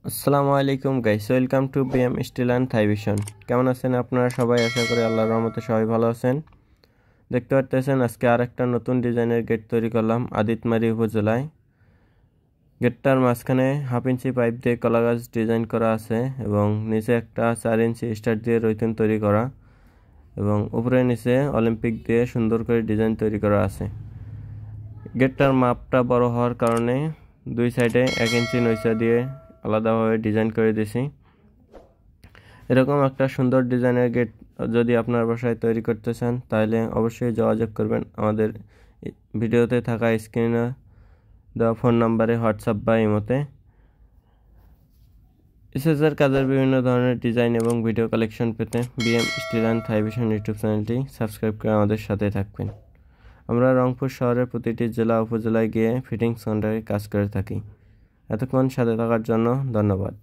আসসালামু আলাইকুম guys, welcome to BM steel and থাইভিশন। কেমন আছেন আপনারা সবাই? আশা করি আল্লাহর রহমতে সবাই ভালো আছেন। দেখতে পাচ্ছেন আজকে আর একটা নতুন ডিজাইনের গেট তৈরি করলাম আদিতমারি উপজেলায়। গেটটার মাঝখানে 1/2 ইঞ্চি পাইপ দিয়ে কলা গাছ ডিজাইন করা আছে এবং নিচে একটা 4 ইঞ্চি স্টার দিয়ে রৈথুন তৈরি করা এবং উপরে নিচে অলিম্পিক দিয়ে সুন্দর করে ডিজাইন তৈরি করা আছে। গেটটার মাপটা বড় হওয়ার কারণে দুই সাইডে 1 ইঞ্চি নইসা দিয়ে আলাদাভাবে ডিজাইন করে দিয়েছি। এরকম একটা সুন্দর ডিজাইনের গেট যদি আপনার বাসায় তৈরি করতে চান তাহলে অবশ্যই যোগাযোগ করবেন আমাদের ভিডিওতে থাকা স্ক্রিনে দেওয়া ফোন নাম্বারে, হোয়াটসঅ্যাপ বা ইমোতে। এসএসআর কাজের বিভিন্ন ধরনের ডিজাইন এবং ভিডিও কালেকশন পেতে বিএম স্টিল অ্যান্ড থাইভিশন ইউটিউব চ্যানেলটি সাবস্ক্রাইব করে আমাদের সাথে থাকবেন। আমরা রংপুর শহরের প্রতিটি জেলা উপজেলায় গিয়ে ফিটিংস কন্ট্রাক্টে কাজ করে থাকি। এতক্ষণ সাথে থাকার জন্য ধন্যবাদ।